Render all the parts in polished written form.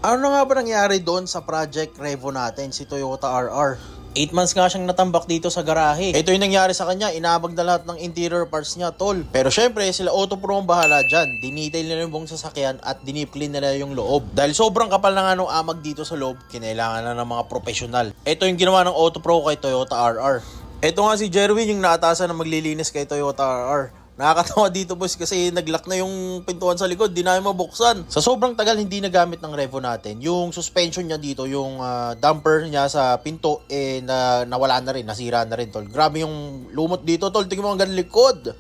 Ano nga ba nangyari doon sa Project Revo natin, si Toyota RR? 8 months nga siyang natambak dito sa garahe. Ito yung nangyari sa kanya, inabag na lahat ng interior parts niya, tol. Pero syempre, sila Autopro ang bahala dyan. Dinetail nila yung buong sasakyan at dinip clean nila yung loob. Dahil sobrang kapal na nga nung amag dito sa loob, kinailangan na ng mga profesional. Ito yung ginawa ng Autopro kay Toyota RR. Ito nga si Jerwin yung naatasan na maglilinis kay Toyota RR. Nakakatawa dito boys kasi naglock na yung pintuan sa likod, di na mabuksan. Sa sobrang tagal hindi nagamit ng Revo natin, yung suspension niya dito, yung damper niya sa pinto, nawala na rin, nasira na rin tol. Grabe yung lumot dito tol, tingnan mo hanggang likod.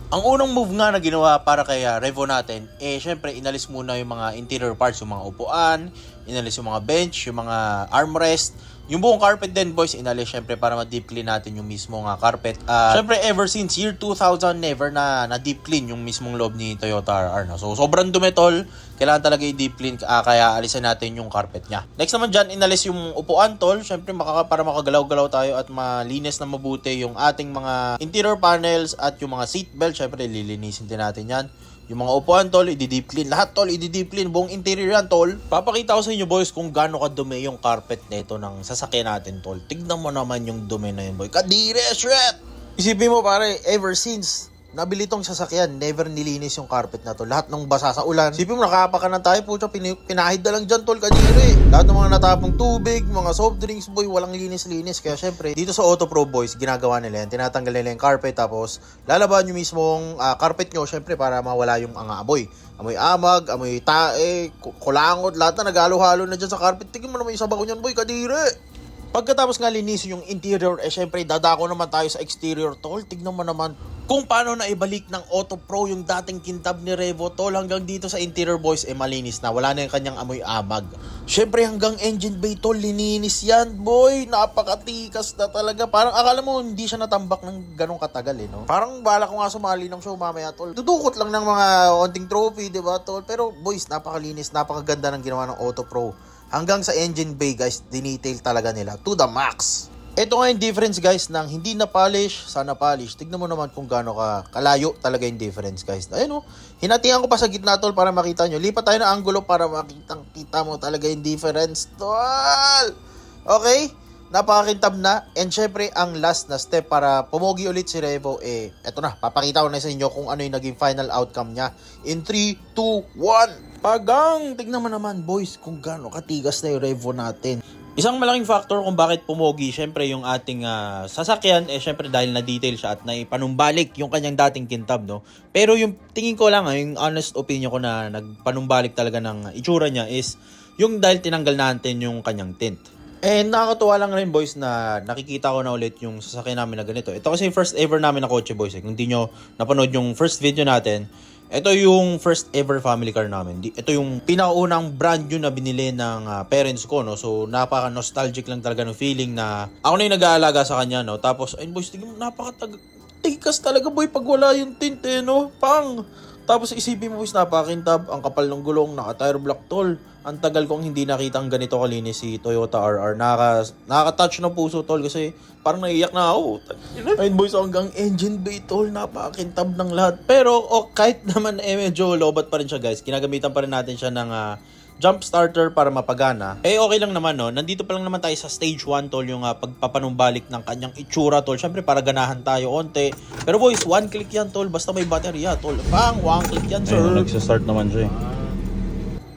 Ang unang move nga na ginawa para kay Revo natin, syempre inalis muna yung mga interior parts, yung mga upuan, inalis yung mga bench, yung mga armrest. Yung buong carpet din boys, inalis syempre para ma-deep clean natin yung mismong carpet. Syempre ever since year 2000 never na deep clean yung mismong loob ni Toyota RR. No? So sobrang dumi tol, kailangan talaga i-deep clean kaya alisan natin yung carpet niya. Next naman dyan, inalis yung upuan tol, syempre para makagalaw-galaw tayo at malinis na mabuti yung ating mga interior panels at yung mga seat belt, syempre lilinisin din natin yan. Yung mga upuan tol, i-deep clean. Lahat tol, i-deep clean. Buong interior yan tol. Papakita ko sa inyo boys kung gaano kadumi yung carpet nito ng sasakyan natin tol. Tignan mo naman yung dumi na yun boy. Kadire, shit! Isipin mo pare, ever since nabili tong sasakyan, never nilinis yung carpet na to. Lahat ng basa sa ulan. Isipin mo, nakapakanan tayo, pucha, pinahid na lang dyan, tol, kadiri. Lahat ng mga natapong tubig, mga soft drinks, boy, walang linis-linis. Kaya syempre, dito sa Autopro boys, ginagawa nila yan. Tinatanggal nila yung carpet, tapos lalaban yung mismong carpet nyo, syempre, para mawala yung amoy. Amoy amag, amoy tae, kulangot, lahat na nagalo-halo na dyan sa carpet. Tingin mo naman yung sabaw nyan, boy, kadiri. Pagkatapos nga linisin yung interior, syempre dadako naman tayo sa exterior tol. Tignan mo naman kung paano na ibalik ng Autopro yung dating kintab ni Revo tol. Hanggang dito sa interior boys, malinis na. Wala na yung kanyang amoy amag. Syempre hanggang engine bay tol, lininis yan boy. Napakatikas na talaga. Parang akala mo hindi siya natambak ng ganong katagal no? Parang bala ko nga sumali ng show mamaya tol. Dudukot lang ng mga onting trophy, diba tol? Pero boys, napakalinis, napakaganda ng ginawa ng Autopro. Hanggang sa engine bay guys, dinetail talaga nila to the max. Ito nga yung difference guys ng hindi na polish sa na polish. Tignan mo naman kung gaano kalayo talaga yung difference guys. Ayun hinatihan ko pa sa gitna tol para makita nyo. Lipat tayo ng angulo para makita mo talaga yung difference tol. Okay? Napakakintab na. And syempre ang last na step para pumogi ulit si Revo eto na, papakita ko na sa inyo kung ano yung naging final outcome niya. In 3, 2, 1. Pagang! Tignan mo naman boys kung gaano katigas na yung Revo natin. Isang malaking factor kung bakit pumogi, syempre yung ating sasakyan, syempre dahil na-detail siya at naipanumbalik yung kanyang dating kintab, no? Pero yung tingin ko lang, yung honest opinion ko na nagpanumbalik talaga ng itsura niya is yung dahil tinanggal natin yung kanyang tint. And nakakatuwa lang rin boys na nakikita ko na ulit yung sasakyan namin na ganito. Ito kasi yung first ever namin na kotse boys. Kung di nyo napanood yung first video natin, ito yung first ever family car namin. Ito yung pinakaunang brand new na binili ng parents ko, no? So, napaka-nostalgic lang talaga ng feeling na ako na yung nag-aalaga sa kanya, no? Tapos, ayun boys, tingin mo, napaka-tikas talaga, boy, pag wala yung tint, no? Pang! Tapos, isipin mo, boys, napakakintab, ang kapal ng gulong, naka-tire block tol. Ang tagal kong hindi nakita ang ganito kalinis si Toyota RR. Nakaka-touch ng puso, tol, kasi parang naiiyak na ako. Ayun boys, hanggang engine bay, tol, napakakintab ng lahat. Pero kahit naman medyo lobat pa rin siya guys, ginagamitan pa rin natin siya ng jump starter para mapagana. Okay lang naman no, nandito pa lang naman tayo sa stage 1 tol, yung pagpapanumbalik ng kanyang itsura tol. Syempre para ganahan tayo onte. Pero boys, one click yan tol, basta may baterya tol. Bang, one click yan sir. Nagsa-start naman siya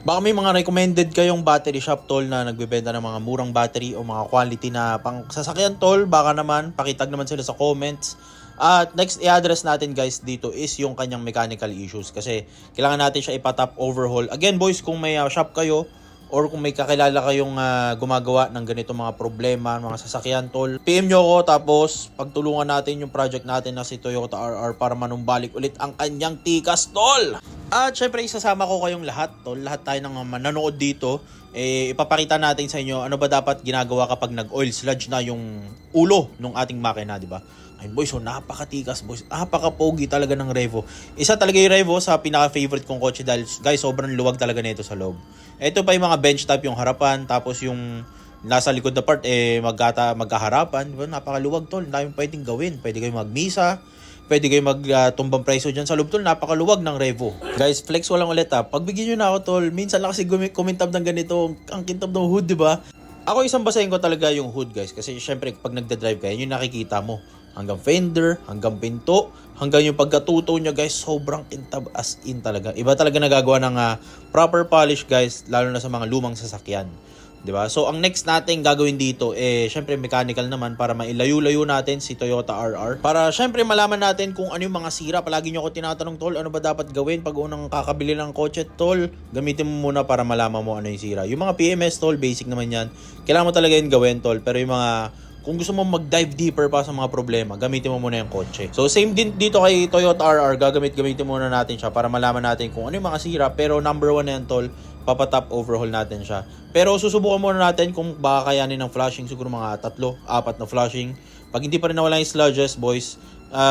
Baka may mga recommended kayong battery shop tol na nagbebenta ng mga murang battery o mga quality na pang sasakyan tol, baka naman pakitag naman sila sa comments. At next i-address natin guys dito is yung kanyang mechanical issues kasi kailangan natin siya ipa-top overhaul. Again boys, kung may shop kayo or kung may kakilala kayong gumagawa ng ganito mga problema, mga sasakyan tol, PM nyo ako tapos pagtulungan natin yung project natin na si Toyota RR para manumbalik ulit ang kanyang tikas tol. At syempre isasama ko kayong lahat tol, lahat tayo ng manonood dito, ipapakita natin sa inyo ano ba dapat ginagawa kapag nag-oil sludge na yung ulo ng ating makina, di ba? Ay boys, so napakatikas boys, napaka-pogi talaga ng Revo. Isa talaga yung Revo sa pinaka-favorite kong kotse dahil guys, sobrang luwag talaga nito sa loob. Ito pa yung mga bench type yung harapan, tapos yung nasa likod na part magkaharapan, diba? Napakaluwag tol, dami pwedeng gawin. Pwede kayong magmisa, pwede kayo magtumbang presyo dyan sa loob tol. Napakaluwag ng Revo. Guys, flex walang ulit ha. Pagbigyan nyo na ako tol, minsan lang kasi kumintab ng ganito. Ang kintab ng hood, di ba? Ako isang basahin ko talaga yung hood guys. Kasi syempre pag nagda-drive kayo, yun nakikita mo. Hanggang fender, hanggang pinto, hanggang yung pagkatuto nyo guys, sobrang kintab as in talaga. Iba talaga nagagawa ng proper polish guys, lalo na sa mga lumang sasakyan. Diba? So ang next natin gagawin dito syempre mechanical naman para mailayo-layo natin si Toyota RR. Para syempre malaman natin kung ano yung mga sira. Palagi nyo ako tinatanong tol, ano ba dapat gawin pag unang kakabili ng kotse tol? Gamitin mo muna para malaman mo ano yung sira. Yung mga PMS tol, basic naman yan. Kailangan mo talaga yun gawin tol. Pero yung mga kung gusto mo mag-dive deeper pa sa mga problema, gamitin mo muna yung kotse. So same din dito kay Toyota RR, gamitin muna natin siya para malaman natin kung ano yung mga sira. Pero number 1 na yan tol, papatop overhaul natin siya. Pero susubukan muna natin kung baka kayanin ng flashing, siguro mga 3-4 na flashing. Pag hindi pa rin nawala yung sludges boys,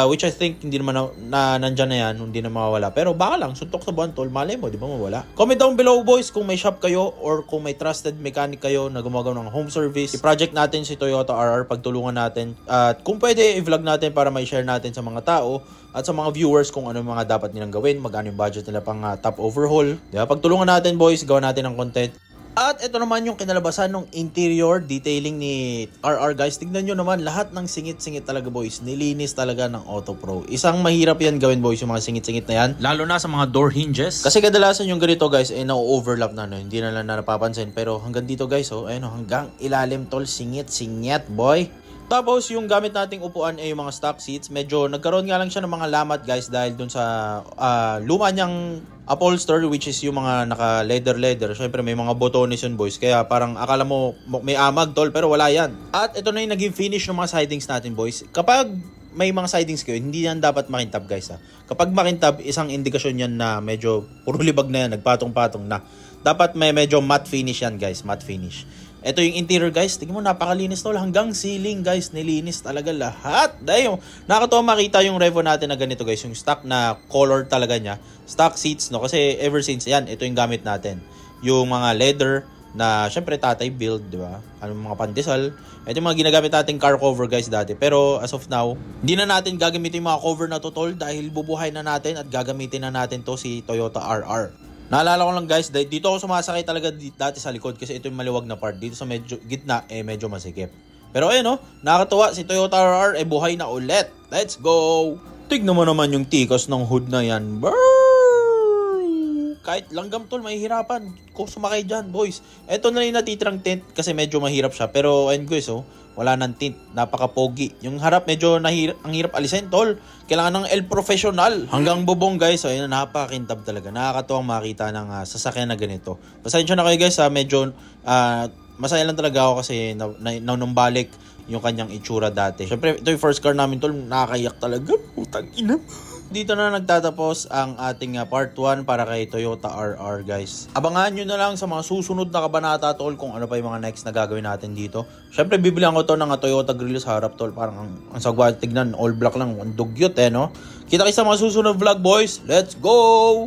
which I think hindi naman nandyan na yan, hindi na mawawala. Pero baka lang, suntok sa buwan tol, malay mo, di ba mawala? Comment down below boys kung may shop kayo or kung may trusted mechanic kayo na gumagawa ng home service. I-project natin si Toyota RR, pagtulungan natin. At kung pwede, i-vlog natin para may share natin sa mga tao at sa mga viewers kung ano yung mga dapat nilang gawin, magkano yung budget nila pang top overhaul. Di ba? Pagtulungan natin boys, gawa natin ng content. At ito naman yung kinalabasan ng interior detailing ni RR guys. Tignan nyo naman, lahat ng singit-singit talaga boys. Nilinis talaga ng Auto Pro. Isang mahirap yan gawin boys, yung mga singit-singit na yan. Lalo na sa mga door hinges. Kasi kadalasan yung ganito guys, na-overlap na. No? Hindi na lang na napapansin. Pero hanggang dito guys, ayun, hanggang ilalim tol, singit-singit boy. Tapos yung gamit nating upuan ay yung mga stock seats. Medyo nagkaroon nga lang siya ng mga lamat guys dahil dun sa luma niyang upholster, which is yung mga naka leather. Syempre may mga botones yun boys. Kaya parang akala mo may amag tol, pero wala yan. At ito na yung naging finish ng mga sidings natin boys. Kapag may mga sidings kayo, hindi yan dapat makintab guys ha. Kapag makintab, isang indikasyon yan na medyo puro libag na yan, nagpatong-patong na. Dapat may medyo matte finish yan guys, matte finish. Ito yung interior guys, tingnan mo napakalinis tol, hanggang ceiling guys, nilinis talaga lahat. Dahil nakakatawa makita yung Revo natin na ganito guys, yung stock na color talaga niya, stock seats no, kasi ever since yan, ito yung gamit natin. Yung mga leather na syempre tatay build, di ba? Ano mga pandesal. Ito yung mga ginagamit nating car cover guys dati. Pero as of now, hindi na natin gagamitin yung mga cover na to tol dahil bubuhay na natin at gagamitin na natin to si Toyota RR. Naalala ko lang guys, dito ako sumasakay talaga dati sa likod kasi ito yung maliwag na part. Dito sa medyo gitna, medyo masikip. Pero ayun nakakatuwa, si Toyota RR buhay na ulit. Let's go! Tignan mo naman yung tikas ng hood na yan. Kahit langgam tol, mahihirapan kung sumakay dyan boys. Ito na yung natitirang tint kasi medyo mahirap siya. Pero ayun guys wala nang tint, napaka-pogi. Yung harap medyo ang hirap alisin tol. Kailangan ng El Professional. Hanggang bubong guys, ayun napakakintab talaga. Nakakatuwang makita ng sasakyan na ganito. Pasensya na kayo guys medyo masaya lang talaga ako kasi nanumbalik yung kanyang itsura dati. Syempre ito yung first car namin tol, nakakayak talaga. Putang ina. Dito na nagtatapos ang ating part 1 para kay Toyota RR guys. Abangan nyo na lang sa mga susunod na kabanata tol kung ano pa yung mga next na gagawin natin dito. Syempre bibilihan ko to ng Toyota grill sa harap tol. Parang ang sagwa, tignan, all black lang. Ang dugyot no. Kita kayo sa mga susunod vlog boys. Let's go!